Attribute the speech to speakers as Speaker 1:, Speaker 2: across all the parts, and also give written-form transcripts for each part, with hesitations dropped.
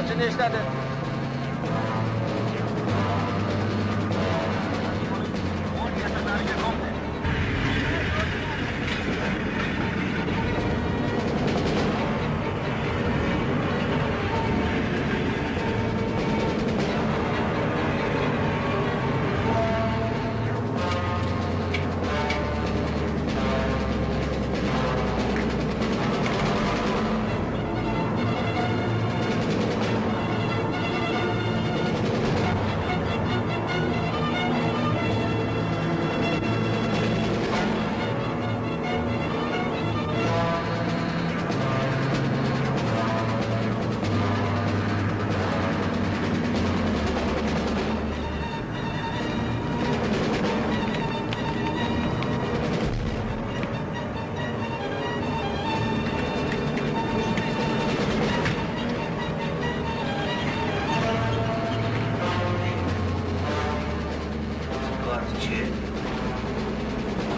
Speaker 1: Saçını işledi.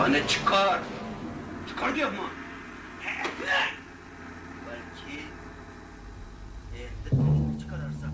Speaker 2: Hani çıkar. Çıkar diyor mu? Belki evde çıkarırsa.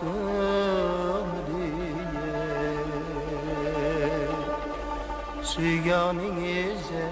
Speaker 1: ortdim diye suyganingize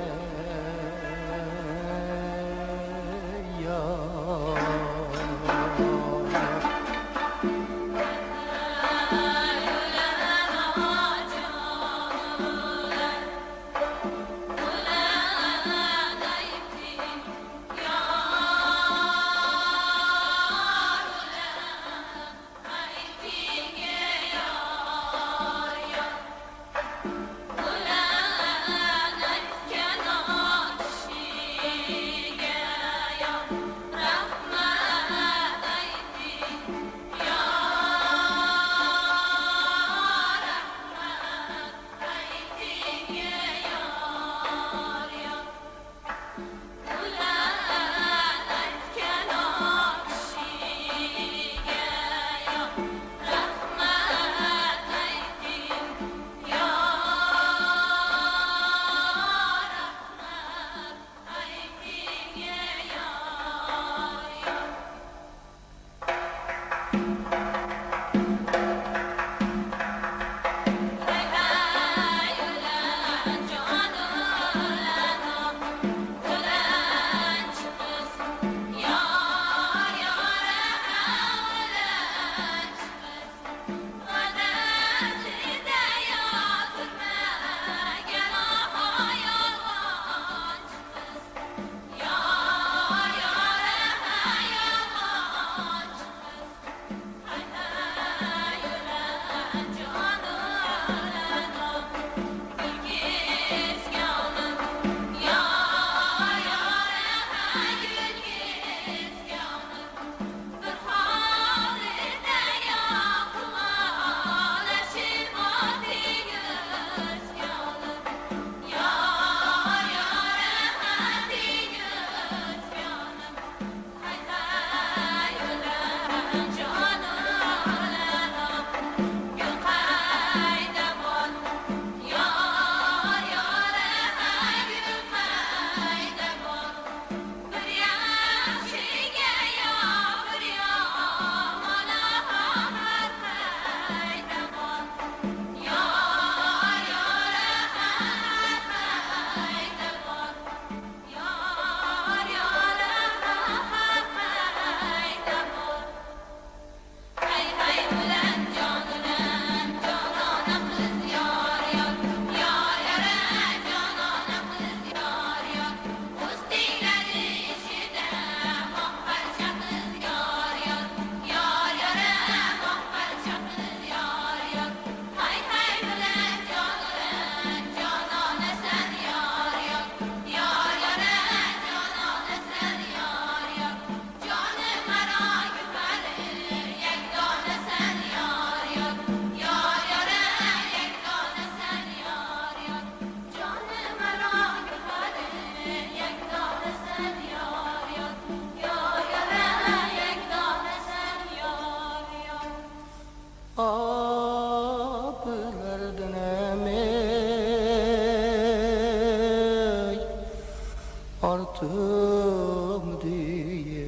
Speaker 1: ortdim diye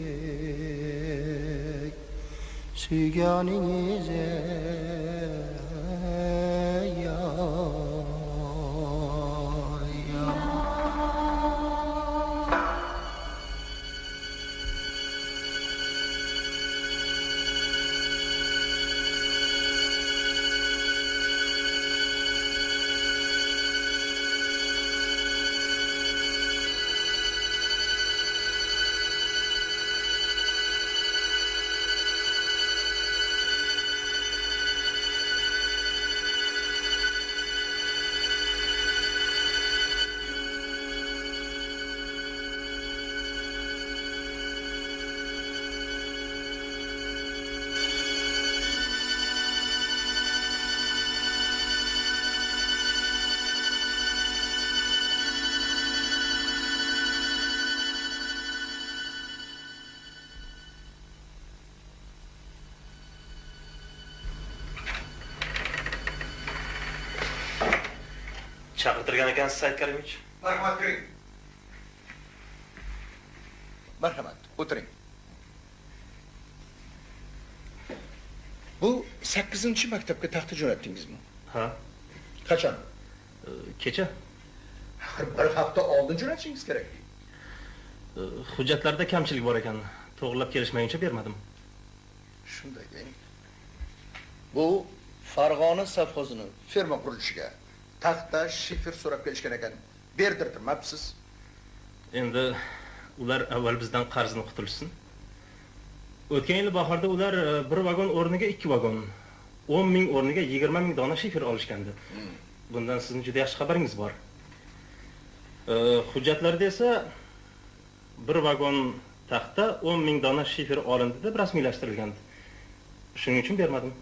Speaker 1: suyganingize
Speaker 3: Chaqirtirgan ekansiz, Said Karimich.
Speaker 2: Marhamat, kiring.
Speaker 4: Marhamat, o'tiring. Bu 8-maktabga taxta jo'natdingizmi?
Speaker 3: Ha,
Speaker 4: Qachon?
Speaker 3: kecha.
Speaker 4: Axir bir hafta oldin jo'natishingiz kerak.
Speaker 3: Hujjatlarda kamchilik bor ekan. To'g'rilab kelishmaguncha bermadim.
Speaker 4: Shunday deng. Bu Farg'ona savxozini ferma qurilishiga taxta, shifer so'rab kelishgan ekan. Berdirmabsiz.
Speaker 3: Endi ular avval bizdan qarzni qutulsin. O'tgan yil bahorda ular bir vagon o'rniga 2 vagon, 10 ming o'rniga 20 ming dona shifer olishgandi. Bundan sizning juda yaxshi xabaringiz bor. Hujjatlarda esa bir vagon taxta 10 ming dona shifer olindi deb rasmiylashtirilgandi. Shuning uchun bermadim.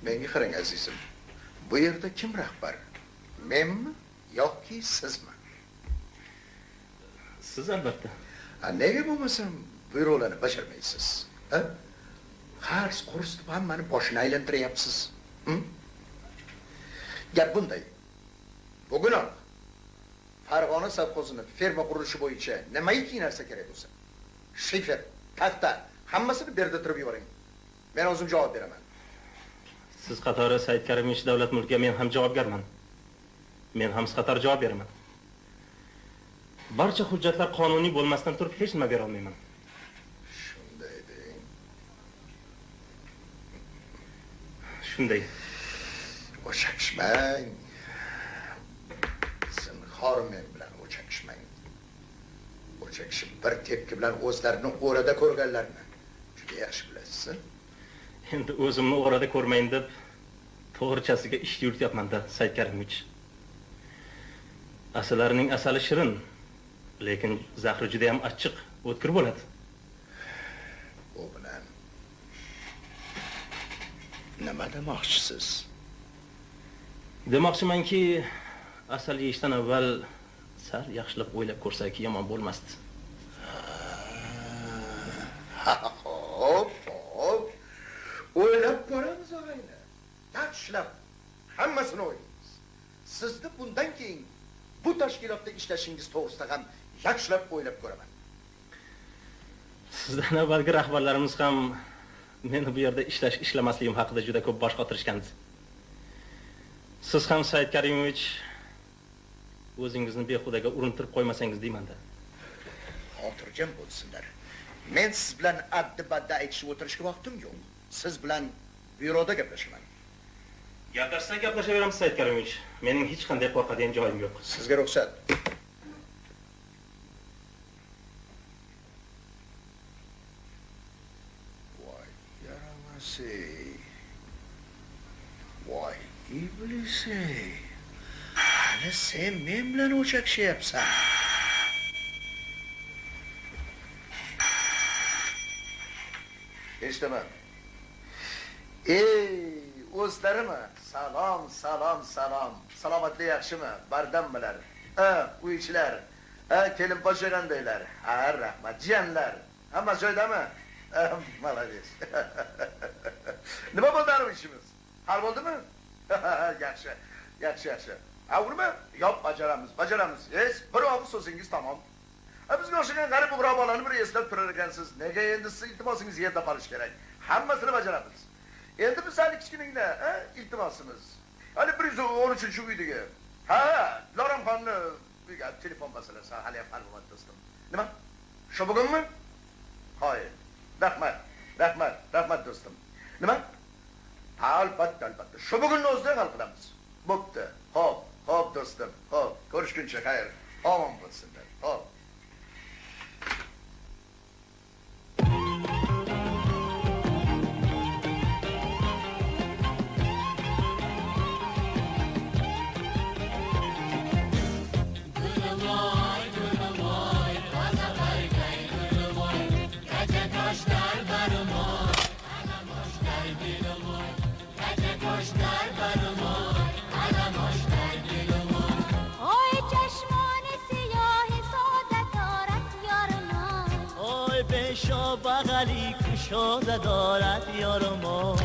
Speaker 4: Menga qarang azizim. Bu yerda kim rahbar? Menmi yoki sizmi?
Speaker 3: Siz albatta.
Speaker 4: Nega bo'lmasam buyruqlarni bajarmaysiz? Ha? Qarz qurs deb hammani boshini aylantiryapsiz. Gap bunday. Bugunoq Farg'ona savxozini ferma qurilishi bo'yicha nimaiki narsa kerak bo'lsa, shifer, taxta, hammasini berdirib yuboring. Men o'zim javob beraman.
Speaker 3: Siz qatori Said Karimovich davlat mulkiga men ham javobgarman. Men ham siz qatori javob beraman. Barcha hujjatlar qonuniy bo'lmasdan turib hech nima bera olmayman.
Speaker 4: Shunday deng.
Speaker 3: Shunday.
Speaker 4: O'chakishmang. Zinhor men bilan o'chakishmang. O'chakishib bir tepki bilan o'zlarini o'rada ko'rganlarni juda yaxshi bilasiz.
Speaker 3: Endi o'zimni o'rada ko'rmayin deb to'g'richasiga ish yurityapman-da, Said Karimovich. Asalarining asali shirin, lekin zahri juda ham achchiq, o'tkir bo'ladi.
Speaker 4: U bilan nima demoqchisiz?
Speaker 3: Demoqchimanki, asal yeyishdan avval sal yaxshilab o'ylab ko'rsak yomon bo'lmasdi.
Speaker 4: Hop. O'ylab ko'ramiz og'ayni. Yaxshilab hammasini o'ylaymiz. Sizni bundan keyin bu tashkilotda ishlashingiz to'g'risida ham yaxshilab o'ylab ko'raman.
Speaker 3: Sizdan avvalgi rahbarlarimiz ham meni bu yerda ishlamasligim haqida juda ko'p bosh qotirishgandi. Siz ham Said Karimovich o'zingizni behudaga urintirib qo'ymasangiz deyman-da.
Speaker 4: Xotirjam bo'lsinlar. Men siz bilan addi-badda aytishib o'tirishga vaqtim yo'q. Siz bilan byuroda gaplashaman.
Speaker 3: Gaplashsak gaplashaveramiz, Said Karimovich. Mening hech qanday qo'rqadigan joyim yo'q.
Speaker 4: Sizga ruxsat. Voy, yaramasi. Voy, iblisi. Ana sen men bilan o'chakishyapsan. Eshitaman. O'zlarimi? Salom. Salomatlik yaxshimi? Bardammilar? Uychilar. Kelin boshagandaylar. Rahmat, jiyanlar. Hamma joydami? Malades. Nima bo'ldi ana ishimiz? Hal bo'ldimi? Yaxshi. Avurmi? Yo'q, bajaramiz. Bir og'iz so'zingiz tamom. Bizga o'xshagan g'arib ugrabolarni bir eslab turar ekansiz. Nega endi siz iltimosingiz yerda qolish kerak? Hammasini bajaramiz. Endi bizning kichkinagina, iltimosimiz. Hali 113-uydiga. Loramxonni uyga telefon masalasi hali ham hal bo'lmadi do'stim. Nima? Shu bugunmi? Hayır. Rahmat do'stim. Nima? Albatta. Shu bugunni o'zida hal qilamiz. Bo'pti. Xo'p do'stim. Xo'p, ko'rishguncha xayr. Omon bo'lsinlar. Xo'p.
Speaker 5: بغلی کشاده دارد یارمای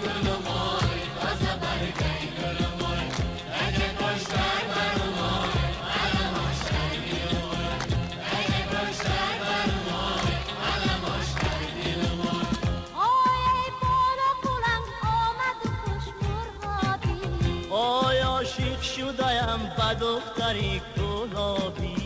Speaker 5: گلمای تازه برگی گلمای اگه کشتر برمای علم آشتر گلمای اگه کشتر برمای علم آشتر گلمای دختری گلابی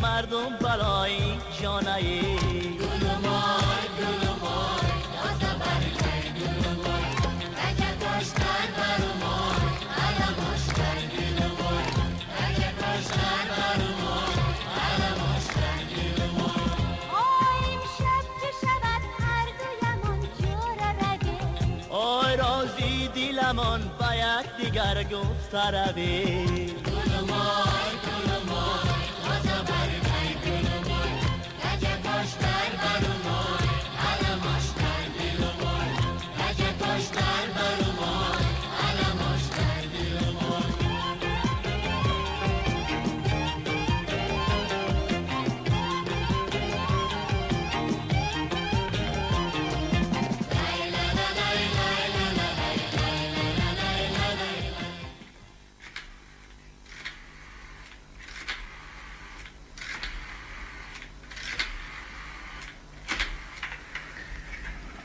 Speaker 5: مردم بلای جانایی گلومای گلومای تازه برگای گلومای اگه کشتر برمای علماشتر گلومای اگه کشتر برمای علماشتر گلومای آی امشب چه شود هر دویمون جور رگه آی رازی دیلمون با یک دیگر گفت روی گلومای گلومای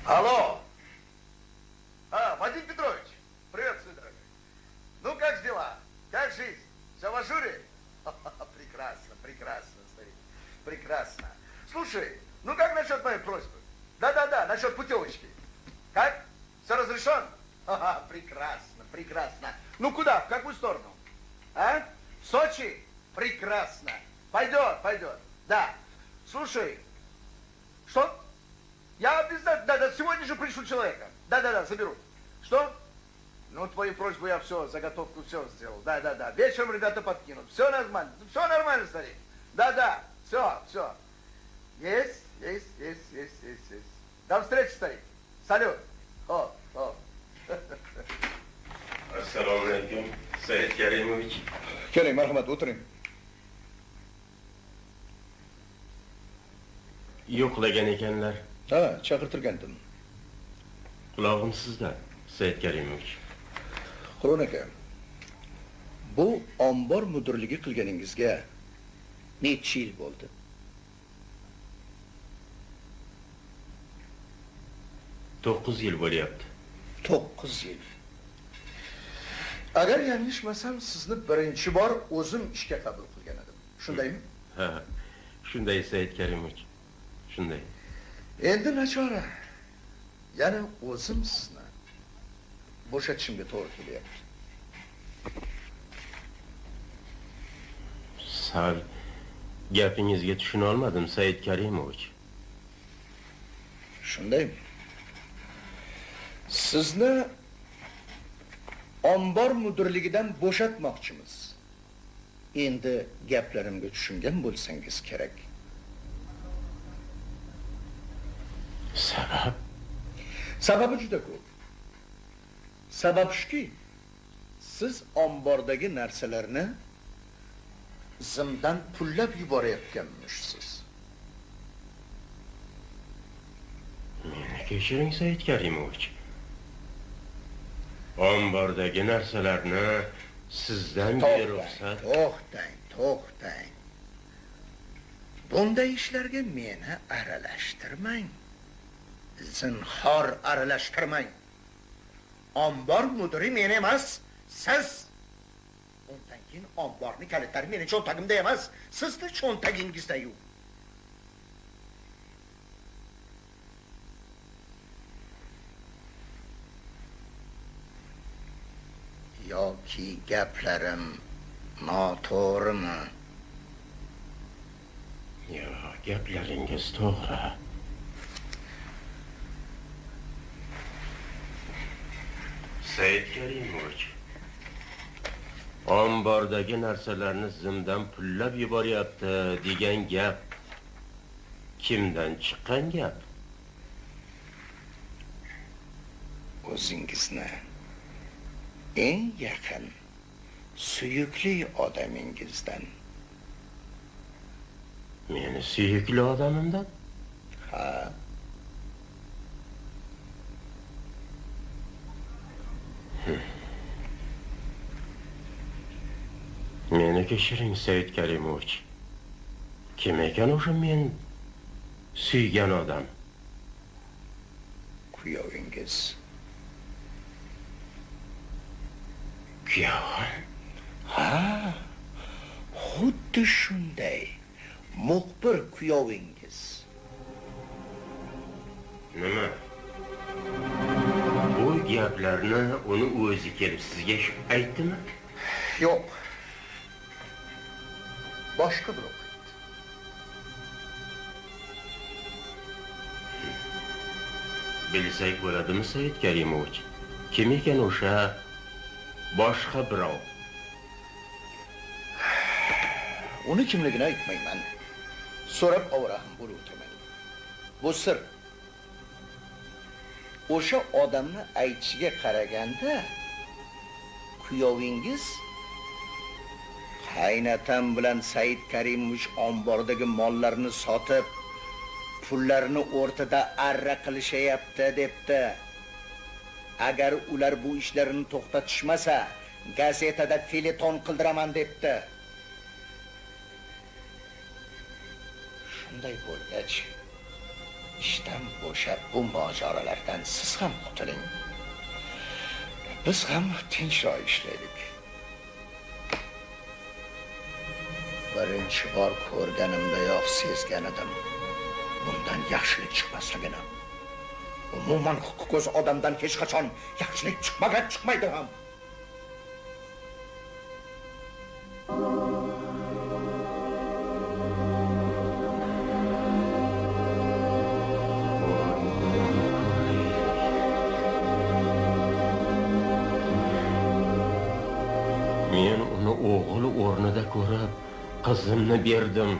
Speaker 4: Алло! Вадим Петрович, приветствую, дорогой. Ну, как дела? Как жизнь? Все в ажуре? Прекрасно, прекрасно, старик, прекрасно. Слушай, ну как насчет моей просьбы? Да-да-да, насчет путевочки. Как? Все разрешен? Прекрасно, прекрасно. Ну, куда? В какую сторону? А? В Сочи? Прекрасно. Пойдет, пойдет. Да. Слушай, что? Я обязательно, да, сегодня же пришлю человека. Да, заберу. Что? Ну, твою просьбу я все, заготовку все сделал. Да. Вечером ребята подкинут. Все нормально, старик. Да, все. Есть. До встречи, старик. Салют. О.
Speaker 3: Assalomu alaykum, Said Karimovich.
Speaker 4: Keling, marhamat, o'tiring.
Speaker 3: Yo'qlagan ekanlar.
Speaker 4: Ha, chaqirtirgandim.
Speaker 3: Qulog'im sizda, Said Karimovich.
Speaker 1: Qur'on aka, bu ombor mudirligi qilganingizga necha yil bo'ldi?
Speaker 3: 9 yil bo'lyapti.
Speaker 1: 9 yil.
Speaker 4: Agar yanglishmasam, sizni birinchi bor o'zim ishga qabul qilgan edim. Shundaymi?
Speaker 3: Ha, shunday Said Karimovich. Shunday.
Speaker 4: Endi nachora. Yana o'zim sizni bo'shatishimga to'g'ri kelyapti.
Speaker 3: Sal gapingizga tushuna olmadim, Said Karimovich.
Speaker 1: Shundaymi? Sizni ombor mudirligidan bo'shatmoqchimiz. Endi gaplarimga tushungan bo'lsangiz kerak.
Speaker 3: Sabab?
Speaker 1: Sababi juda ko'p. Sabab shuki, siz ombordagi narsalarni
Speaker 4: Zimdan pullab yuborayotganmishsiz.
Speaker 3: Meni kechiring, Said Karimovich. Ombordagi narsalarni sizdan beruxsat.
Speaker 1: To'xtang. Bunday ishlarga meni aralashtirmang. Zinhor aralashtirmang. Ombor mudiri men emas, siz. Undan keyin omborni kalitlari meni cho'ntagimda emas, sizni cho'ntagingizda-yu. Yoki gaplarim noto'g'rimi?
Speaker 3: Yo'q, gaplaringiz to'g'ri. Said Karimovich, ombordagi narsalarni zimdan pullab yuboryapti degan gap kimdan chiqqan gap?
Speaker 1: O'zingizni eng yaqin suyukli odamingizdan.
Speaker 3: Meni suyukli odamimdan?
Speaker 1: Ha.
Speaker 3: Meni kechiring, Said Karimovich. Kim ekan o'sha men suygan odam?
Speaker 1: Kuyovingiz.
Speaker 3: Kuyovim?
Speaker 1: Ha. Xuddi shunday. Muxbir kuyovingiz.
Speaker 3: Nima? Bu gaplarni uni o'zi kelib sizga aytdimi?
Speaker 1: Yo'q. Boshqa birov aytdi.
Speaker 3: Bilsak bo'ladimi, Said Karimovich? Kim ekan o'sha boshqa birov?
Speaker 1: Uni kimligini aytmayman. So'rab ovora ham bo'lib o'tiraman. Bu sir. O'sha odamni aytishiga qaraganda kuyovingiz qaynatam bilan Said Karimovich ombordagi mollarni sotib, pullarni o'rtada arra qilishayapti debdi. Agar ular bu ishlarini to'xtatishmasa, gazetada feleton qildiraman debdi. Shunday bo'lgach, ishdan bo'shab bu mojarolardan siz ham qutuling. Biz ham tinchroq ishlaylik. Birinchi bor ko'rganimdayoq sezgan edim. Bundan yaxshilik chiqmasligini. Umuman ko'z odamdan hech qachon yaxshilik chiqmaydi ham.
Speaker 3: Men uni o'g'il o'rnida ko'rib, qizimni berdim.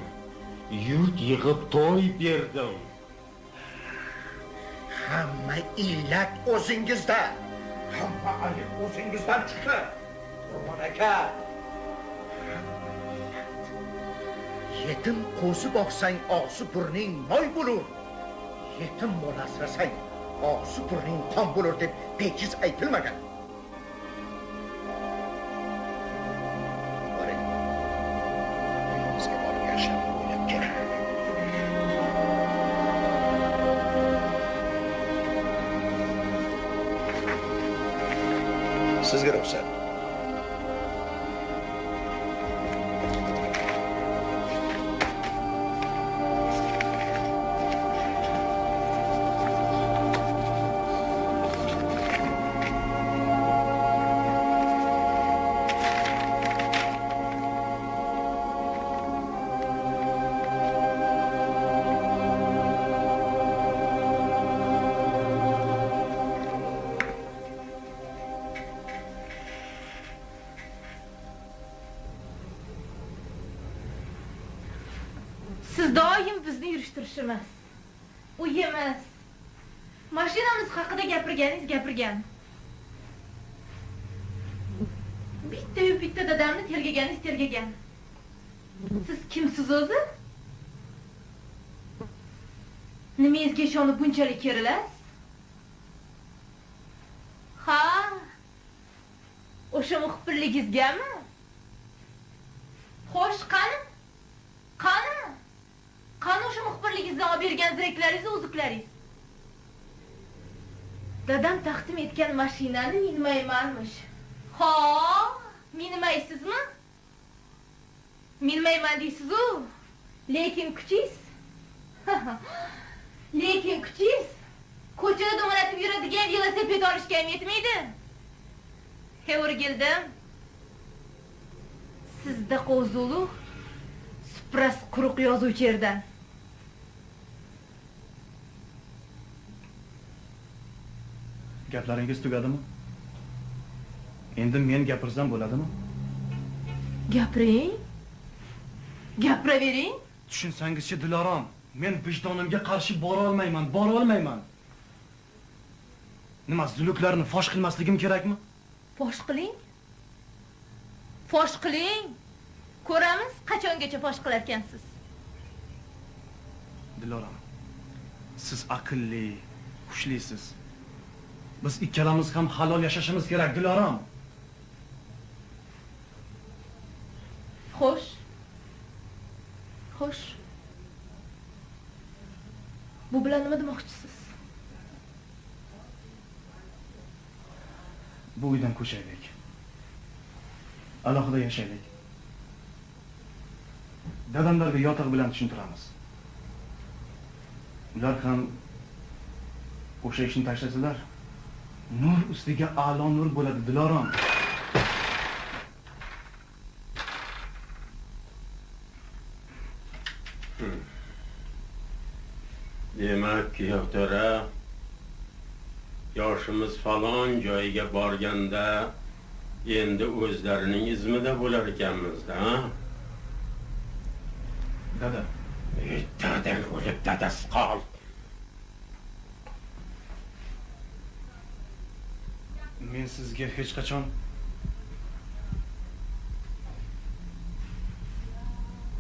Speaker 3: Yurt yig'ib to'y berdim.
Speaker 1: Hamma illat o'zingizda. Hamma ayb o'zingizdan chiqdi. Qurban aka. Yetim qo'zi boqsang, og'zi burning moy bo'lur. Yetim bola asrasang, og'zi burning qon bo'lur deb bejiz aytilmagan. Boring. Uyingizga borib yashab o'ylab keling. Sizga ruxsat.
Speaker 6: Siz doim bizni yurishtirishimiz, uyimiz, mashinamiz haqida gapirgan. Bitta dadamni tergagan. Siz kimsiz o'zi? Nimangizga ishonib bunchalik kerilasiz? Ha? O'sha muxbirligingizgami? Xo'sh, qani? Qani o'sha muxbirligingizdan olib bergan ziraklaringiz, o'ziklaringiz? Dadam taqdim etgan mashinani minmaymanmish. Ha, minmaysizmi? Minmayman deysiz-ku. Lekin kuchingiz ko'chada do'malatib yuradigan velosiped olishga ham yetmaydi. He, o'rgildim. Sizda qo'zuluq supras quruq yozuvchi yerdan.
Speaker 7: Gaplaringiz tugadimi? Endi men gapirsam bo'ladimi?
Speaker 6: Gapiring. Gapiravering.
Speaker 7: Tushunsangizchi, Dilorom, men vijdonimga qarshi bora olmayman. Nima, zuluklarni fosh qilmasligim kerakmi?
Speaker 6: Fosh qiling. Fosh qiling. Ko'ramiz qachongacha fosh qilar ekansiz.
Speaker 7: Diloram, siz aqlli, xushlisiz. Biz ikkalamiz ham halol yashashimiz kerak, Diloram.
Speaker 6: Xo'sh. Xo'sh. Bu bilan nima demoqchisiz?
Speaker 7: Bu uydan ko'chaylik. Alohida yashaylik. Dadamlarga yotiq bilan tushuntiramiz. Ular ham o'sha ishni tashlasalar, nur ustiga a'lo nur bo'ladi, Dilorom.
Speaker 8: Demak, kuyovto'ra, yoshimiz falon joyga borganda endi o'zlarining izmida bo'lar ekanmiz-da.
Speaker 7: Dada,
Speaker 8: Dadang o'lib dadasi qol.
Speaker 7: men sizga hech qachon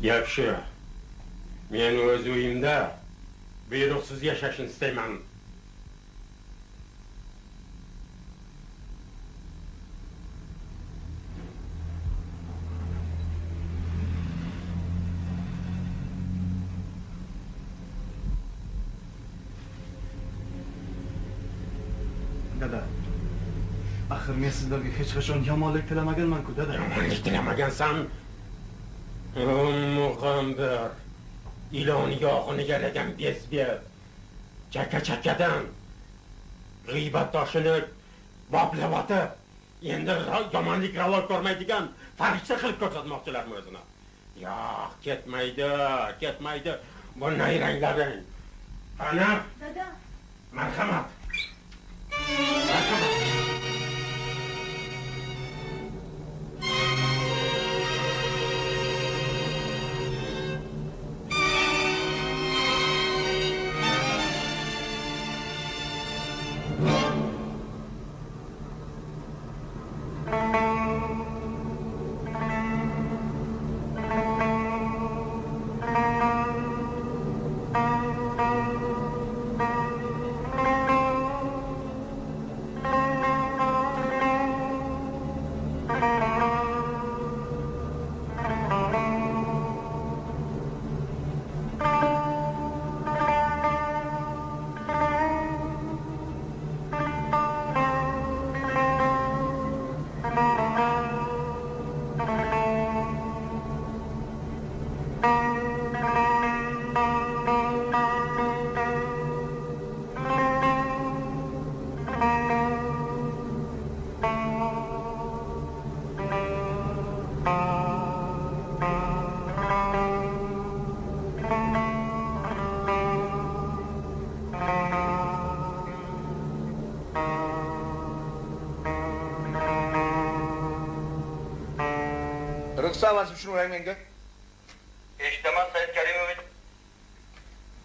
Speaker 8: Yaxshi. Men o'z uyimda buyruqsiz yashashni istayman.
Speaker 7: Dada, axir men sizlarga hech qachon yomonlik tilamaganman-ku, dada.
Speaker 8: Yomonlik tilamagansan. Muhammed. İlon yog'ini yalagan bezbet. Chakka-chakkadan g'iybat toshini boplab otib, endi yomonlik ravo ko'rmaydigan farishta qilib ko'rsatmoqchilarmi o'zini? Yo'q, ketmaydi. Bu nayranglaring. Ana,
Speaker 6: Dada.
Speaker 8: marhamat.
Speaker 4: Rıksavaz şunu menga.
Speaker 2: Eshitaman, Said Karimovich.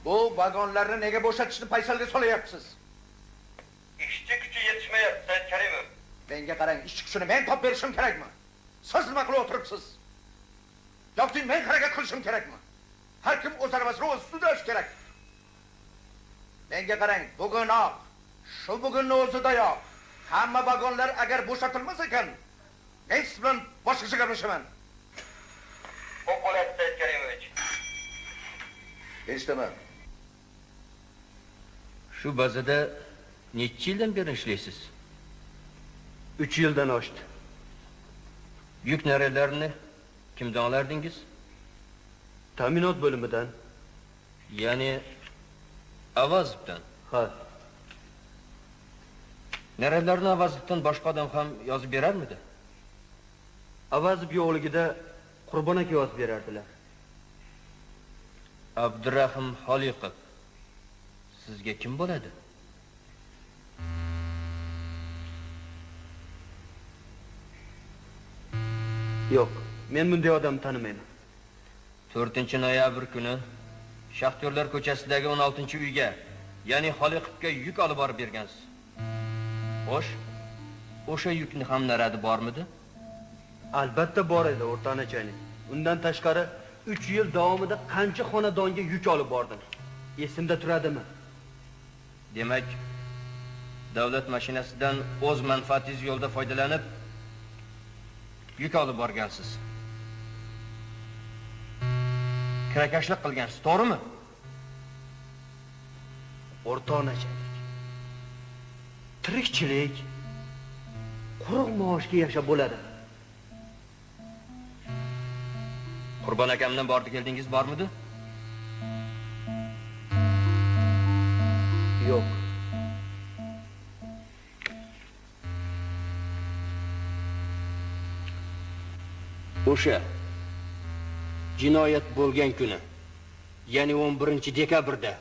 Speaker 4: Bu vagonlarni nega bo'shatishni paysalga solyapsiz?
Speaker 2: Ishchi kuchi yetishmayapti, Said Karimov.
Speaker 4: Menga qarang, ishchi kuchini men topib berishim kerakmi? Siz nima qilib o'tiribsiz? Yoki men harakat qilishim kerakmi? Har kim o'z arabasini o'zi sudrash kerak. Menga qarang, bugunoq, shu bugunning o'zidayoq hamma vagonlar agar bo'shatilmas ekan, men siz bilan boshqacha gaplashaman.
Speaker 2: Xo'p bo'ladi, Said Karimovich.
Speaker 4: Eshitaman.
Speaker 9: Shu bazada necha yildan beri ishlaysiz?
Speaker 7: 3 yildan oshdi.
Speaker 9: Yuk naralarini kimdan olardingiz?
Speaker 7: Ta'minot bo'limidan.
Speaker 9: Ya'ni Avazovdan.
Speaker 7: Ha.
Speaker 9: Naralarni Avazovdan boshqa odam ham yozib berarmidi?
Speaker 7: Avazov yo'qligida Qurbon aka yozib berardilar.
Speaker 9: Abdurahim Xoliqov. Sizga kim bo'ladi?
Speaker 7: Yo'q, men bunday odamni tanimayman.
Speaker 9: 4-noyabr kuni Shaxtyorlar ko'chasidagi 16-uyga, ya'ni Xoliqovga yuk olib borib bergansiz. Xo'sh, o'sha yukni ham naradi bormidi? Albatta bor edi o'rtanachaning. Undan tashqari 3 yil davomida qancha xonadonga yuk olib bordim. Esimda turadimi? Demak, davlat mashinasidan o'z manfaatingiz yo'lda foydalanib yuk olib borgansiz. Kirakashlik qilgansiz, to'g'rimi? O'rtonachalik. Tirikchilik quruq maoshga yashab bo'ladi. Qurbon akamdan bordi keldingiz bormidi? Yo'q. O'sha jinoyat bo'lgan kuni, ya'ni 11-dekabrda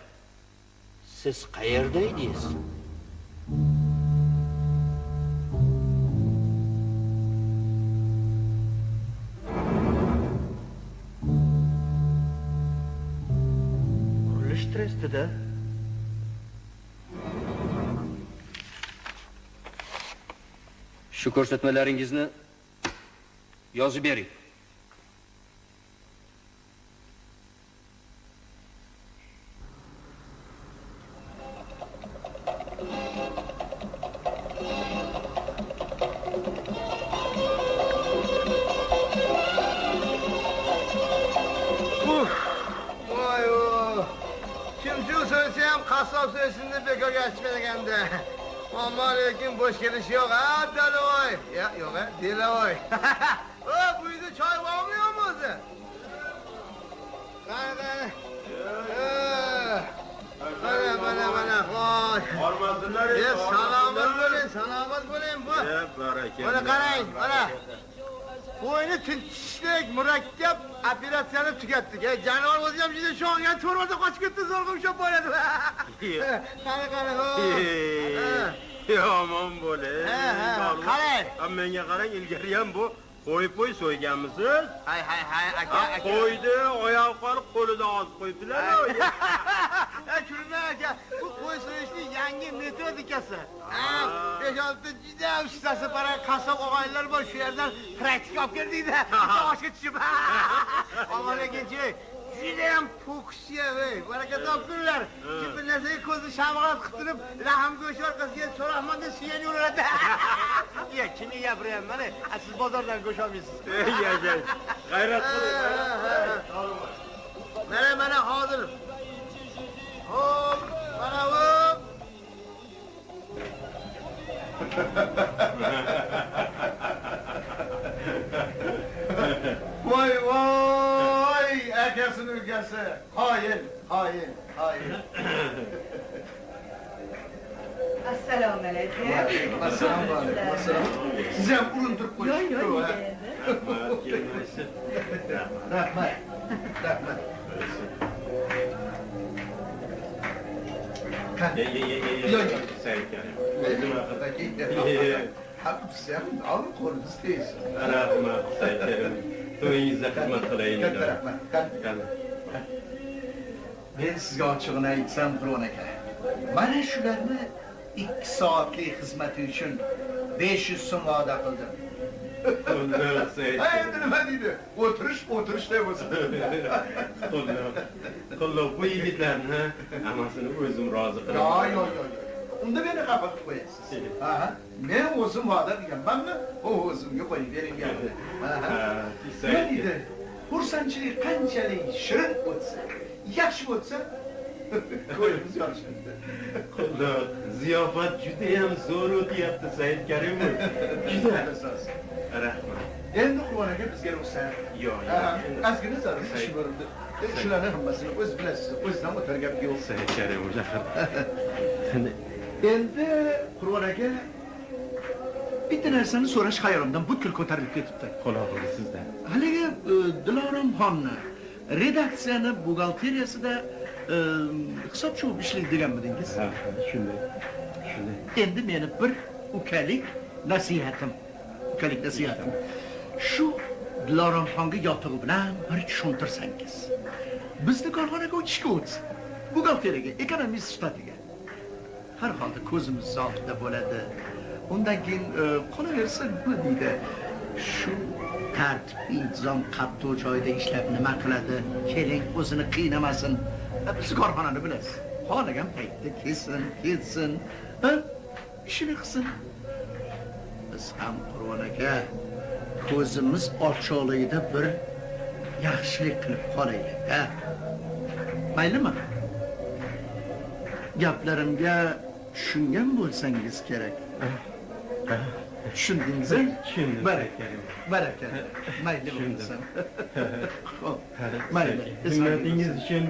Speaker 9: siz qayerda edingiz? Qurilish trestida. Shu ko'rsatmalaringizni yozib bering.
Speaker 4: Ama lekin boş geliş yok ha Deloy. Ya yok ha Deloy. Bu yüzde çay varmıyor mu o da? Bana hoş.
Speaker 8: Hormatlar edi.
Speaker 4: Salomat bo'ling bu. Bana qarang, mana. Bo'yni tinchlik murakkab operatsiyani tugatdik. Jonivor o'zi ham juda sho'ngan to'rvada qochib ketdi, zo'rg'im shop bo'ladi. Qara.
Speaker 8: Yomon bo'ling.
Speaker 4: Qarang.
Speaker 8: Menga qarang, ilgari ham bu qo'y so'yganmisiz?
Speaker 4: Hay aka.
Speaker 8: Qo'ydi, oyoq qolib qo'lida osib qo'ydilar.
Speaker 4: Shundan aka, bu qo'y so'yishning yangi metodikasi. 5-6 juda ustasi para qassob og'aylar bor, shu yerdan praktika olib keldikda. Oshga tushib. Aman ekanchi, juda ham fokusya, baraka topkunlar. Bir narsaga ko'zni shamg'alat qilib, lahm go'sht orqasiga so'rahmanda suyan yuradi. Ya, kimga gapiryapman? Mana siz bozordan go'sht olmaysiz.
Speaker 8: Yashang. G'ayrat qiling.
Speaker 4: Mana hozir. Hop, mana bu. Vay, akasının ülkesi. Hain.
Speaker 6: Assalomu alaykum.
Speaker 4: Assalom. Siz ham urintirib qo'yishibdi.
Speaker 6: Yo'q.
Speaker 4: Rahmat. Yo'q. Sen al qo'lingiz tez.
Speaker 8: Rahmat, saykerim. To'yingizda xizmat qilaylik.
Speaker 4: Katta rahmat. Men sizga ochig'ini aytsam, Qur'on aka. Mana shularni 2 soatlik xizmati uchun 500 so'm va'da qildim. Endi nima deydi? O'tirishday bo'lsin.
Speaker 8: Qo'llab bu yigitlarni hammasini o'zim rozi qilaman.
Speaker 4: Yo'q. Unda meni xafa qilib qo'yasiz. Men o'zim va'da qilganmanmi? O'zimga qo'yib berilgan. Nima deydi? Xursandchilik qanchalik shirin o'tsa, yaxshi o'tsa, ko'yimiz yorishadi.
Speaker 8: Qo'llab, ziyofat juda ham zo'r o'tyapti, Said Karimov. Juda asos. Rahmat.
Speaker 4: Endi Qur'on aka bizga ruxsat.
Speaker 8: Yo'q.
Speaker 4: Ozgina zarur ish bo'ldi. Shularni hammasini o'z bilasiz, o'zidan o'tar gap yo'q.
Speaker 8: Said Karimov jahar.
Speaker 4: Endi Qur'on aka bitta narsani so'rash xayolimdan butkul ko'tarilib ketibdi.
Speaker 8: Qulog'im sizda.
Speaker 4: Haligi Diloromxonni redaksiyani buxgalteriyasida hisob chuvib ishlaydi deganmidingiz?
Speaker 8: Ha, shunday.
Speaker 4: Endi meni bir ukalik nasihatim. Shu Diloromxonga yotig'i bilan bir tushuntirsangiz. Bizni korxonaga o'tishga o'tsin. Buxgalteriyaga, ekonomist shtatiga. Har holda ko'zimiz oldida bo'ladi. Undan keyin qolaversa nima deydi? Shu
Speaker 1: tartib intizom qattiq joyda ishlab nima qiladi? Keling, o'zini qiynamasin. Biz korxonani bilasiz. Xohlagan paytda kelsin, ketsin, ishini qilsin. Biz ham Qur'on aka ko'zimiz ochiqligida bir yaxshilik qilib qolaylik, ha? Maylimi? Gaplarimga tushungan bo'lsangiz kerak. Tushundingiz?
Speaker 8: Tushundim.
Speaker 1: Baraka. Mayli bo'lsin. Xo'p, mayli.
Speaker 8: Xizmatingiz uchun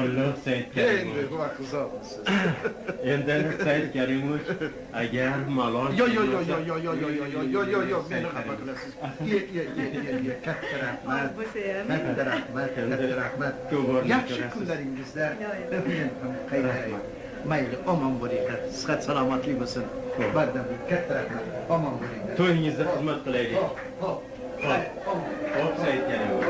Speaker 8: Alloh Said Karimov.
Speaker 1: Endi vaqtingiz.
Speaker 8: Endi Said Karimov agar malol
Speaker 1: Yo, meni xafa qilasiz. Ye. Katta rahmat. Katta rahmat. Yaxshi kunlaringizda men ham qaytaray. Mayli, omon bo'linglar. Sihat salomatlik bo'lsin. Bardamlik, katta rahmat. Omon bo'linglar.
Speaker 8: to'yingizda xizmat qilaylik.
Speaker 1: Xo'p.
Speaker 8: Xo'p, Said Karimov.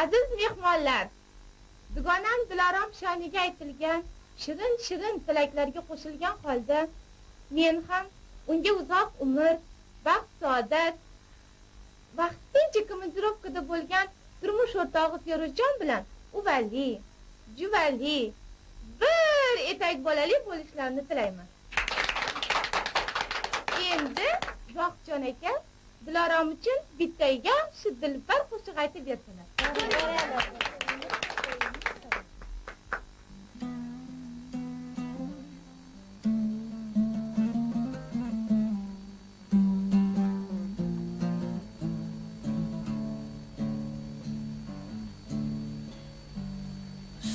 Speaker 6: Aziz mehmonlar, dugonam Dilorom sha'niga aytilgan shirin tilaklarga qo'shilgan holda men ham unga uzoq umr, baxt, saodat, vaqtincha komandirovkada bo'lgan turmush o'rtog'i Feruzjon bilan uvali, juvali, bir etak bolali bo'lishlarini tilayman. Endi Zohidjon aka Dilorom uchun bitta yaxshi dilbar qo'shiq aytib bersinlar.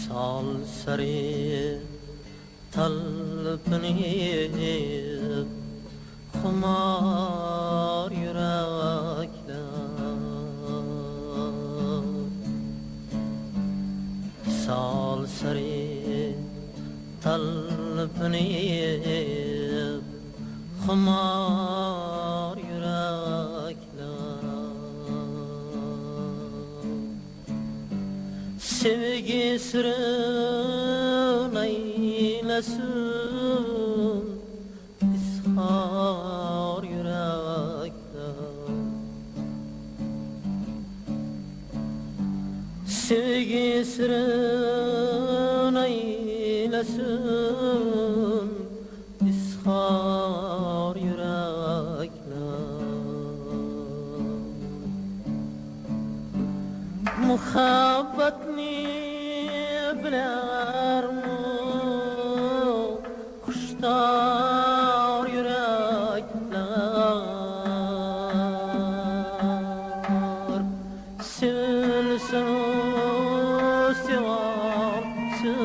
Speaker 5: Sol sari talpinib xumor yuraklar Sol sari talpinib xumor yuraklar Sevgi sırrın eylesin ishar yürekler Sevgi sırrın eylesin ishar yürekler Muhabbatni bilarmu kuşlar yürekler Sevilsin sevarsın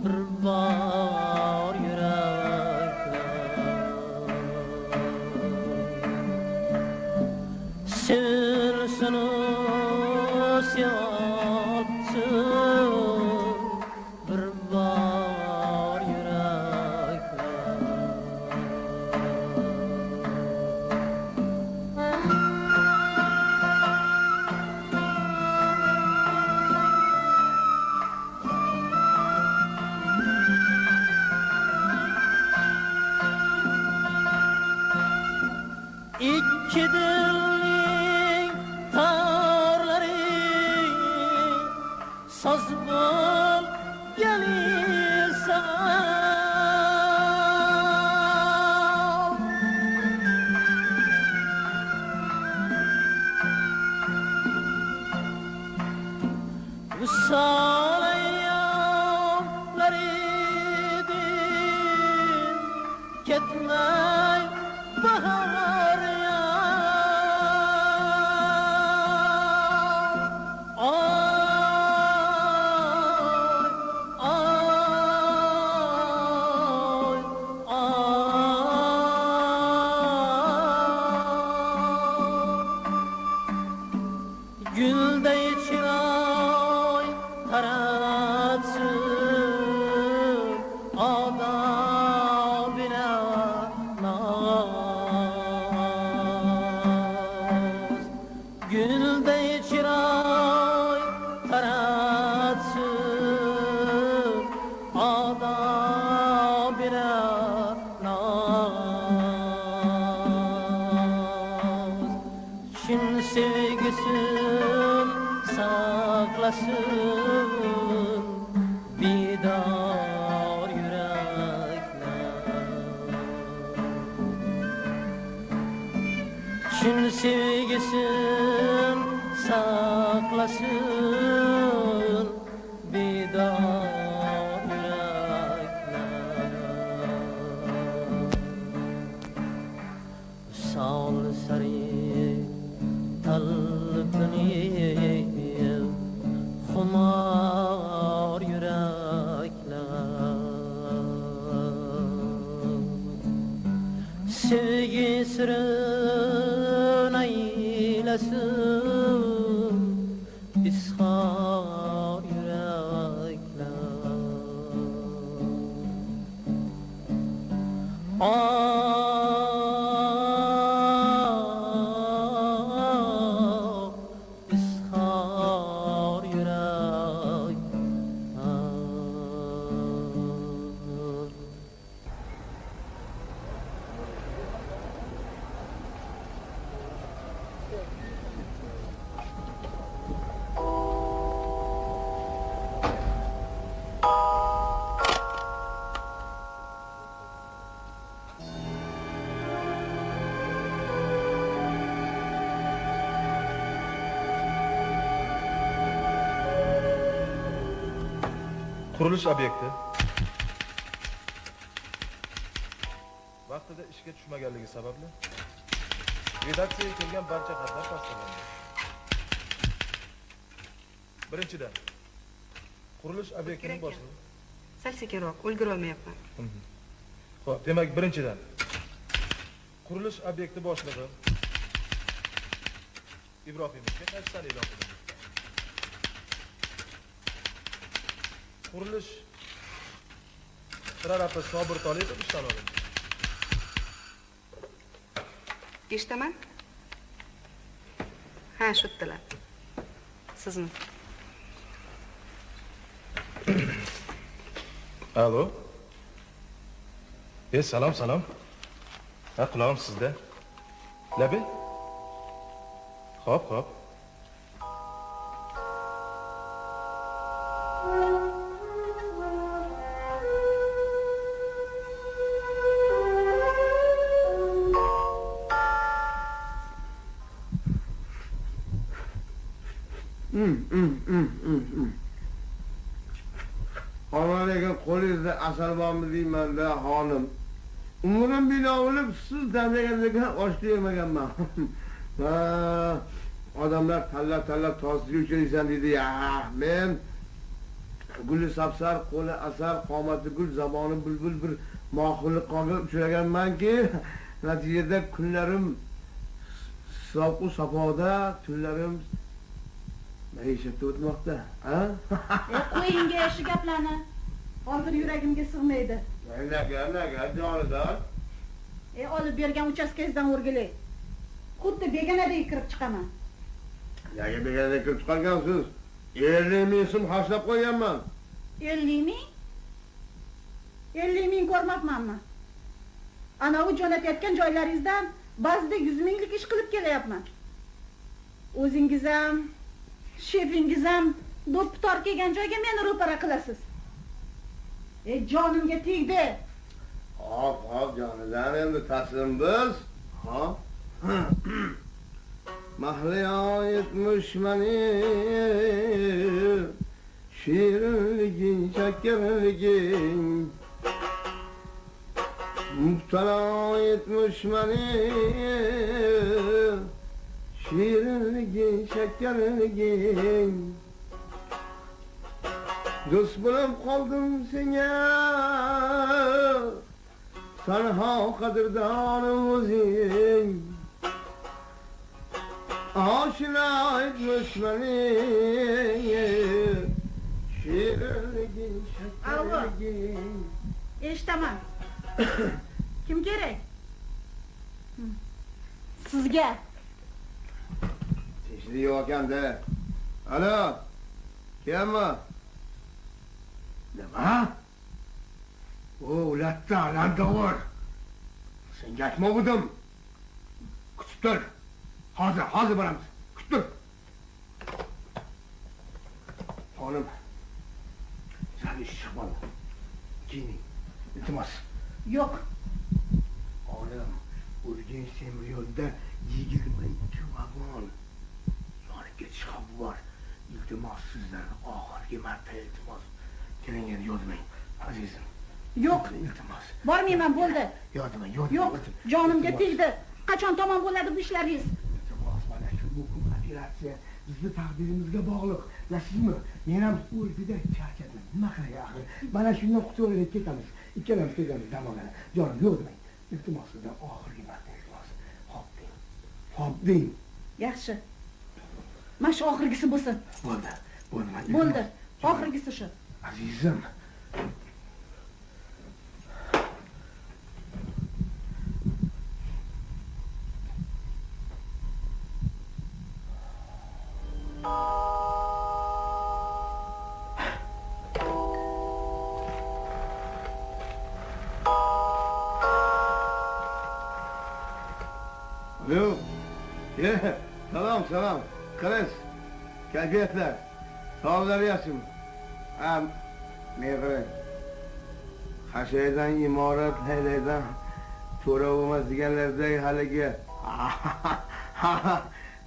Speaker 5: bir bar yürekler Sevilsin sevarsın bir bar yürekler İki dilin tarları saz bul gelirse Vüsal eyyamlarıdır ketmey bahar yar saqlasin bedor yuraklar. Chin sevgisin saqlasin bedor yuraklar. Sol sari talpinib xumor yuraklar. Sevgi sirin aylasin izhor yuraklar. İzhar yuraklar.
Speaker 10: Qurilish obyekti vaqtida ishga tushmaganligi sababli redaksiyaga kelgan barcha xatlar tasdiqlandi. Birinchidan, qurilish obyektining boshlig'i.
Speaker 11: Sal sekinroq, ulgura olmayapman.
Speaker 10: Xo'p, demak, birinchidan, qurilish obyekti boshlig'i Ibrohimovga qaysidan e'lon qilindi? Qurilish prorabbi Sobir Tolipov ishdan olindi.
Speaker 11: Eshitaman? Ha, shu yerdalar. Sizni.
Speaker 10: Alo. Salom, salom. Ha, qulog'im sizda. Labi? Xo'p, xo'p.
Speaker 12: Onalagan qo'lingizda asal bormi deyman-da, xonim. Umrim bino bo'lib, siz damlaganlarga osh yemaganman. Ha, odamlar tanlab tosiga uchraysan dedi. Ya, men guli sapsar, qo'li asar, qomati gul, zamoni bulbul bir mohilliqqa uchraganmanki, natijada kunlarim savqu safoda, tunlarim maishatda o'tmoqda. Ha?
Speaker 6: Qo'yinga shu gaplarni. Hozir yuragimga sig'maydi.
Speaker 12: Nega, jonidan?
Speaker 6: Olib bergan uchastkangizdan o'rgilay. Xuddi begonadek kirib chiqaman.
Speaker 12: Nega begonadek kirib chiqargansiz? 50 ming so'm hashlab qo'yganman.
Speaker 6: 50 ming? 50 ming ko'rmabmanmi? Ana u jo'natayotgan joylaringizdan ba'zida 100 minglik ish qilib kelyapman. O'zingiz ham, shefingiz ham do'ppi-tor kelgan joyga meni ro'para qilasiz. Jonimga tegdi.
Speaker 12: Hop, jonidan endi taslim biz. Ha? Mahliyo yetmish mani shirinliging, shakkarliging. Mubtalo yetmish mani shirinliging, shakkarliging. Do'st bo'lib qoldim senga, tanho qadrdonim o'zing. Oshna aytmish mani shirinliging, shakkarliging.
Speaker 6: Eshitaman. Kim kerak? Sizga.
Speaker 12: Tinchlik yo'q ekanda. Alo. Kimmi? Nima? Latta, landavor. Senga aytmoqdim. Kutib tur. Hozir boramiz. Kutib tur. xonim. Sal ishqol. Keling. Iltimos.
Speaker 6: Yo'q.
Speaker 12: Olim, Urganch temir yo'lda 22 vagon yonib ketish xavfi bor. Iltimos sizdan oxirgi marta iltimos. Keling, endi yodmang, azizim.
Speaker 6: Yo'q.
Speaker 12: Iltimos.
Speaker 6: Bormayman, bo'ldi.
Speaker 12: Yodmang.
Speaker 6: Yo'q, jonimga tegdi. Qachon tamom bo'ladi bu ishlaringiz?
Speaker 12: Iltimos, mana shu muhim operatsiya bizni taqdirimizga bog'liq. Bilasizmi? Men ham o'lpida charchadim. Nima qilay axir? Mana shundan qutulib ketamiz. Ikkalamiz ketamiz dam oladi. Jonim, yodmang. Iltimos, sizdan oxirgi marta iltimos. Xo'p deng. Xo'p deng.
Speaker 6: Yaxshi. Mana shu oxirgisi bo'lsin.
Speaker 12: Bo'ldi.
Speaker 6: Bo'ldi. Oxirgisi shu.
Speaker 12: Azizim. Alo. Salom. Qilis. Kayfiyatlar. Sog'lar yaxshimi? Mehri. Hashaydan imorat haylaydan to'ra bo'lmas deganlardek haligi.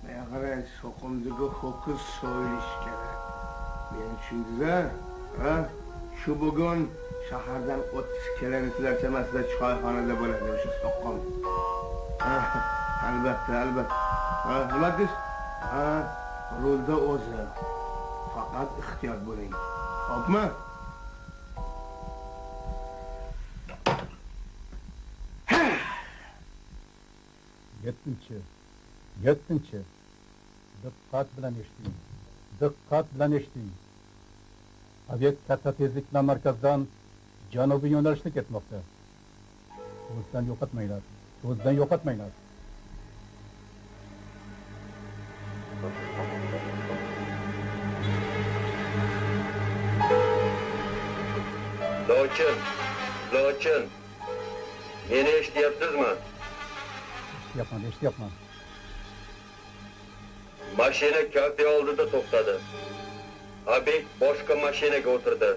Speaker 12: Mehri so'qimdagi ho'kiz so'yilish kerak. Men tushundingiz-a? Shu bugun shahardan 30 kilometr chamasida choyxonada bo'ladi o'sha so'qim. Albatta. Nima deysiz? Rulda o'zi. Faqat ehtiyot bo'ling. Xo'pmi?
Speaker 13: Yettinchi. Diqqat bilan eshiting. Obyekt katta tezlik bilan markazdan janubiy yo'nalishda ketmoqda. Ko'zdan yo'qotmanglar.
Speaker 14: Lochin. Meni eshityapsizmi?
Speaker 13: Eshityapman.
Speaker 14: Mashina kafe oldida to'xtadi. Abek boshqa mashinaga o'tirdi.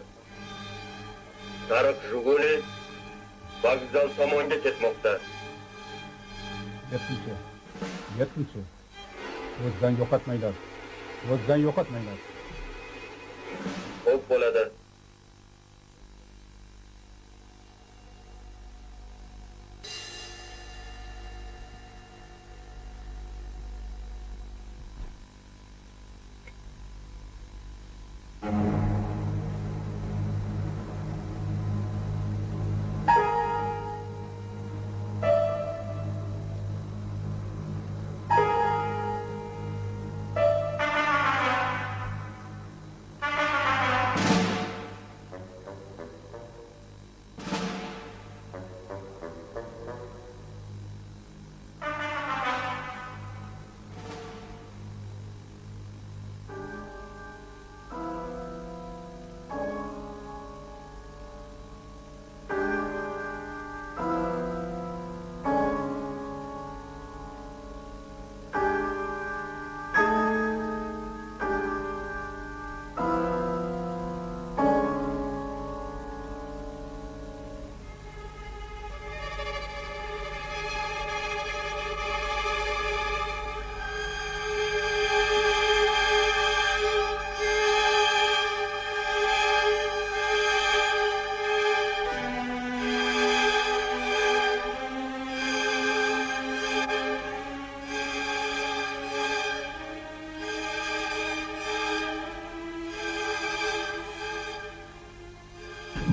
Speaker 14: Sariq Jiguli vokzal tomonga ketmoqda.
Speaker 13: Yettinchi. Ko'zdan yo'qotmanglar.
Speaker 14: Xo'p bo'ladi.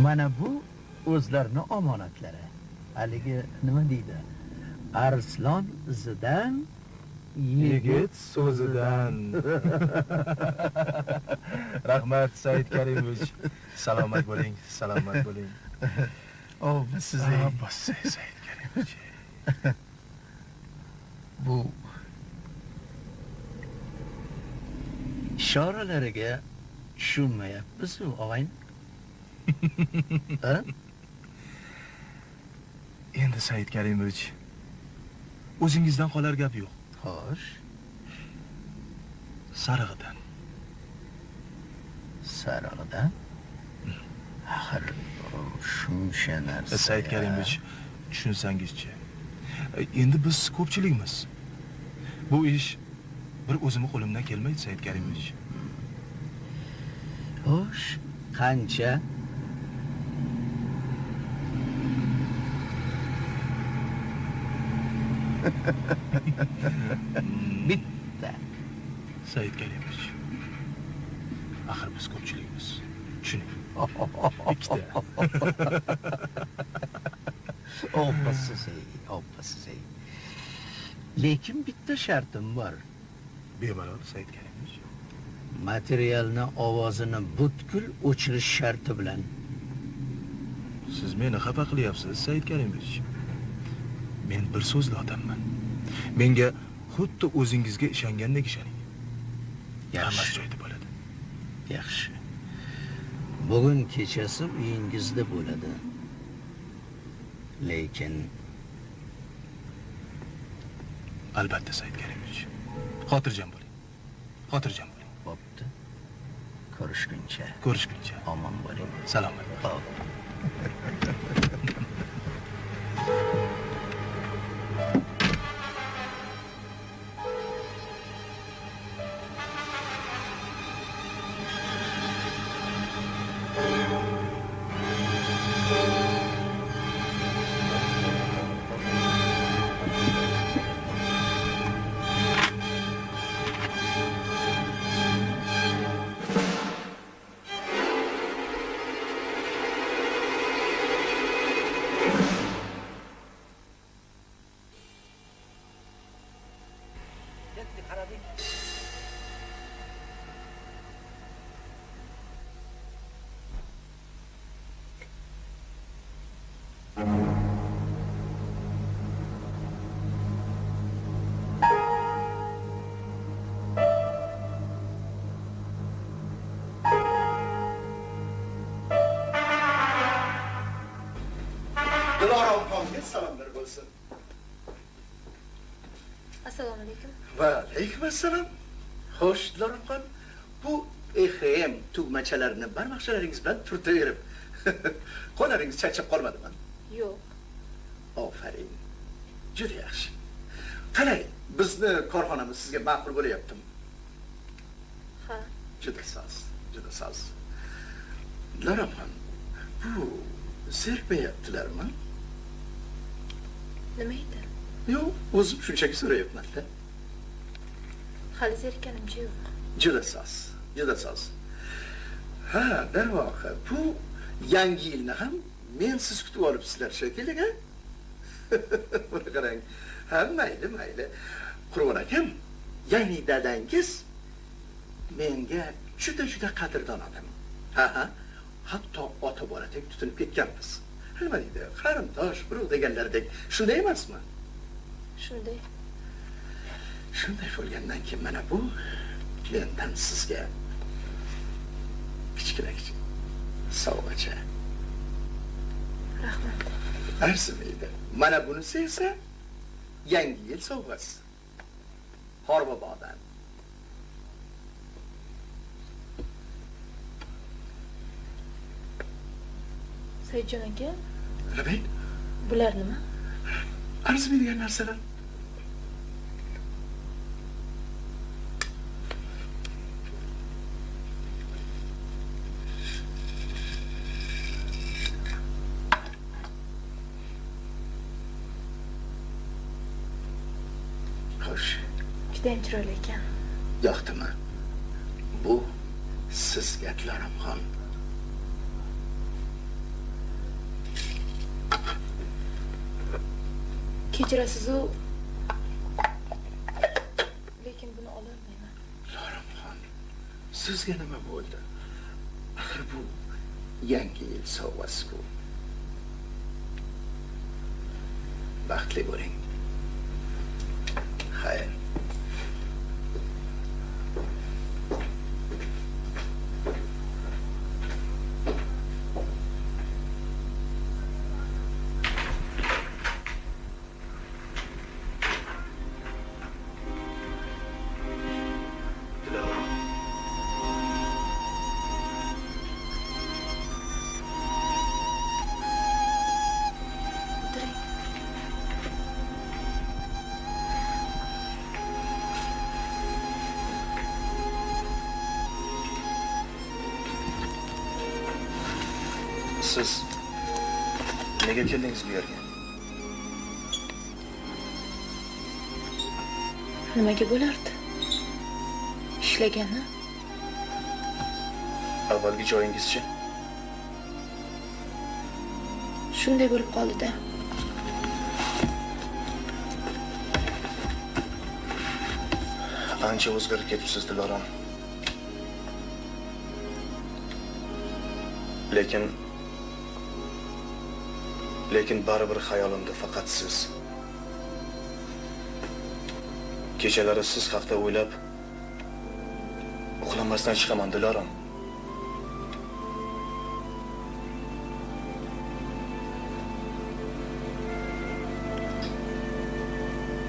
Speaker 1: Mana bu o'zlarining omonatlari. Haligi nima deydi? Arslon izidan,
Speaker 10: yigit so'zidan. Rahmat Said Karimovich. Salomat bo'ling.
Speaker 1: Oh, sizning
Speaker 10: Said Karimovich.
Speaker 1: Bu ishoralariga tushunmayapmiz-ku, og'ayni.
Speaker 10: Endi Said Karimovich, o'zingizdan qolar gap yo'q.
Speaker 1: Xo'sh.
Speaker 10: Sarig'idan.
Speaker 1: sarig'ida axir shuncha narsa.
Speaker 10: Said Karimovich, tushunsangiz-chi. Endi biz ko'pchilikmiz. Bu ish bir o'zimni qo'limdan kelmaydi, Said Karimovich.
Speaker 1: Xo'sh, qancha? Bitta.
Speaker 10: Said Karimovich. Axir biz ko'pchilikmiz. Tushuning. Ikkita.
Speaker 1: Oppasiz. Lekin bitta shartim bor.
Speaker 10: Bemalol, Said Karimovich.
Speaker 1: Materialni ovozini butkul o'chirish sharti bilan.
Speaker 10: Siz meni xafa qilyapsiz, Said Karimovich. Men bir so'zli odamman. Menga xuddi o'zingizga ishongandek ishoning. Hammasi joyida bo'ladi.
Speaker 1: Yaxshi. Bugun kechasi uyingizda bo'ladi. Lekin
Speaker 10: albatta, Said Karimovich. Xotirjam bo'ling. Xotirjam bo'ling.
Speaker 1: Bo'pti. Ko'rishguncha. Omon bo'ling.
Speaker 10: Salomat.
Speaker 1: Xo'p.
Speaker 4: Dilorom xonga salomlar bo'lsin.
Speaker 15: Assalomu alaykum.
Speaker 1: Va alaykum assalom. Xo'sh, Diloramxon, bu EXM tugmachalarini barmoqchalaringiz bilan turtaverib, qo'llaringiz charchab qolmadimi?
Speaker 15: Yo'q.
Speaker 1: Ofarin. Juda yaxshi. Qalay, bizni korxonamiz sizga ma'qul bo'layaptimi?
Speaker 15: Ha.
Speaker 1: Juda soz. Diloramxon, bu zerikmayaptilarmi?
Speaker 15: Nima edi?
Speaker 1: Yo'q, o'zim shunchaki so'rayapman-da.
Speaker 15: Hali zerikkanimcha yo'q.
Speaker 1: Juda soz. Ha, darvoqe, bu yangi yilni ham men siz kutib olibsizlar shekilli-a? Buni qarang. Ha, mayli. Qur'on akam, yangi dadangiz menga juda qadrdon odam. Ha. Hatto ota boladek tutunib ketganmiz. Nima deydi? Qarindosh, urug' deganlardek. Shunday emasmi?
Speaker 15: Shunday.
Speaker 1: Shunday bo'lgandan keyin mana bu mendan sizga kichkina sovg'acha.
Speaker 15: Rahmat.
Speaker 1: Arzimaydi. Mana bunisi esa yangi yil sovg'asi. Qorbobodan.
Speaker 15: Saidjon aka.
Speaker 1: Nima?
Speaker 15: Bular nima?
Speaker 1: Arzimaydigan narsalar. Xo'sh.
Speaker 15: Judayam chiroyli ekan.
Speaker 1: Yoqdimi? Bu sizga Diloramxon.
Speaker 15: Kechirasiz-u, lekin buni ololmayman.
Speaker 1: Diloramxon, sizga nima bo'ldi? Axir bu yangi yil sovg'asi-ku. Baxtli bo'ling. Xayr.
Speaker 10: Siz nega keldingiz bu yerga?
Speaker 15: Nimaga bo'lardi? Ishlagani?
Speaker 10: Avvalgi joyingizchi?
Speaker 15: Shunday bo'lib qoldi-da.
Speaker 10: Ancha o'zgarib ketibsiz, Dilorom. Lekin baribir xayolimda faqat siz. Kechalari siz haqida o'ylab uxlamasdan chiqaman, Dilorom.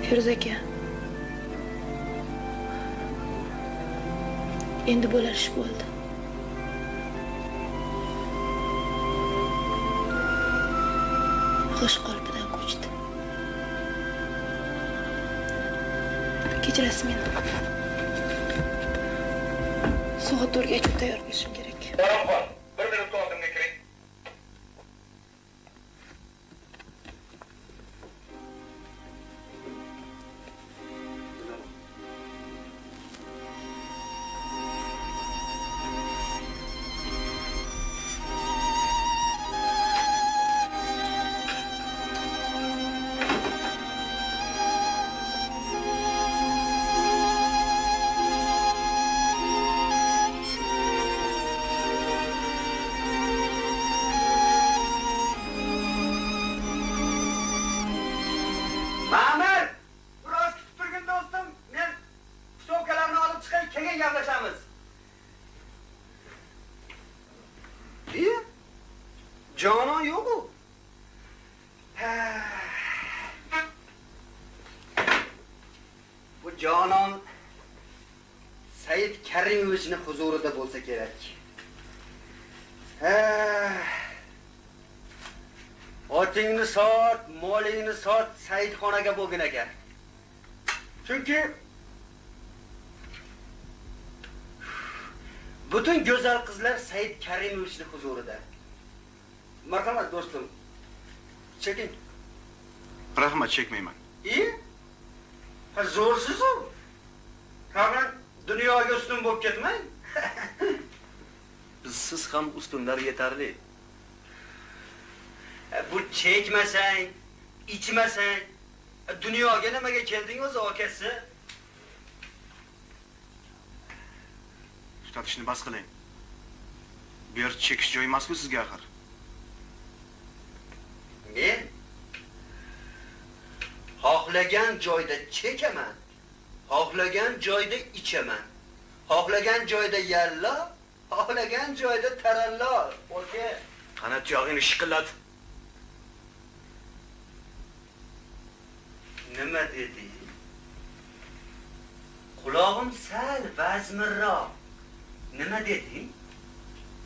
Speaker 15: Firuz aka. Endi bo'lar ish bo'ldi. Xo'sh qalbidan ko'chdi. Kechirasiz meni. Soat 4 ga tayyor bo'lishim kerak.
Speaker 14: Barobar, 1 minut oldimga kiring.
Speaker 2: Ma'mur, biroz kutib turgin do'stim. Men stolkalarni olib chiqay, keyin gaplashamiz. Jonon yo'q-ku. Bu Jonon Said Karimovichning huzurida bo'lsa kerak. Otingni sot, molingni sot, Saidxonaga bo'lgin aka. Chunki butun go'zal qizlar Said Karimovichning huzurida. Marhamat do'stim. Cheking.
Speaker 10: Rahmat, chekmayman.
Speaker 2: Zo'rsiz-ku. Qani dunyoga ustun bo'lib ketmang.
Speaker 9: Siz ham ustunlar yetarli.
Speaker 2: Bu chekmasang, ichmasang, dunyoga nimaga kelding o'zi akasi?
Speaker 10: Tutatishni bas qiling. Bu yer chekish joyi emas-ku sizga axir.
Speaker 2: Men xohlagan joyda chekaman, xohlagan joyda ichaman, xohlagan joyda yalla, xohlagan joyda tarallo. Okey.
Speaker 10: Qani tuyog'ingni shiqillat.
Speaker 2: Nima dedi? Qulog'im sal vazminroq. Nima dedi?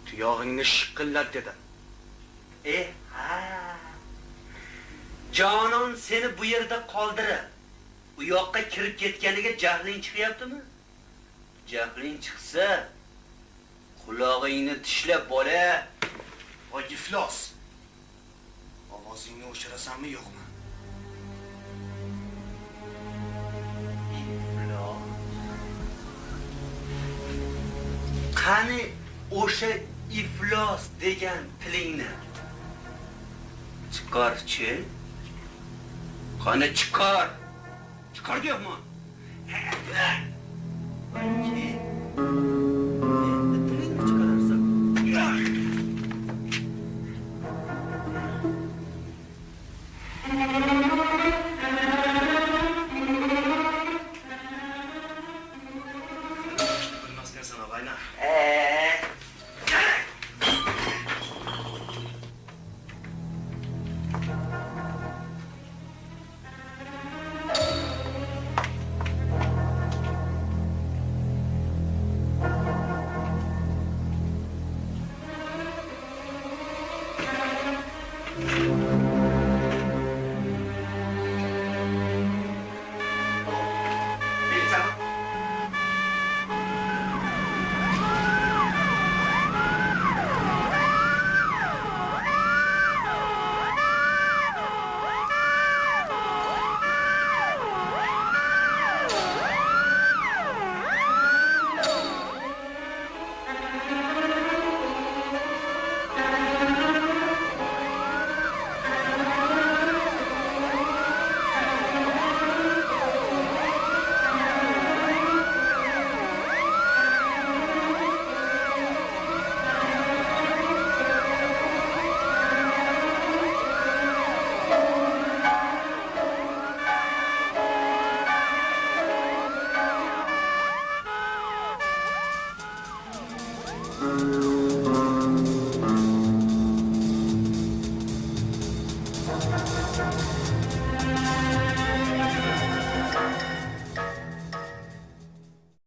Speaker 10: Tuyog'ingni shiqillat dedim.
Speaker 2: Ha. Jonon seni bu yerda qoldirib, u yoqqa kirib ketganiga jahling chiqyaptimi? Jahling chiqsa, qulog'ingni tishlab bola.
Speaker 10: Hoji iflos. Ovozingni o'chirasanmi yo'qmi?
Speaker 2: Qani o'sha iflos degan tilingni chiqarchi. Qani chiqar. Chiqar deyapman. Endi tilingni chiqararsan.
Speaker 10: Bilmaskansan og'ayna.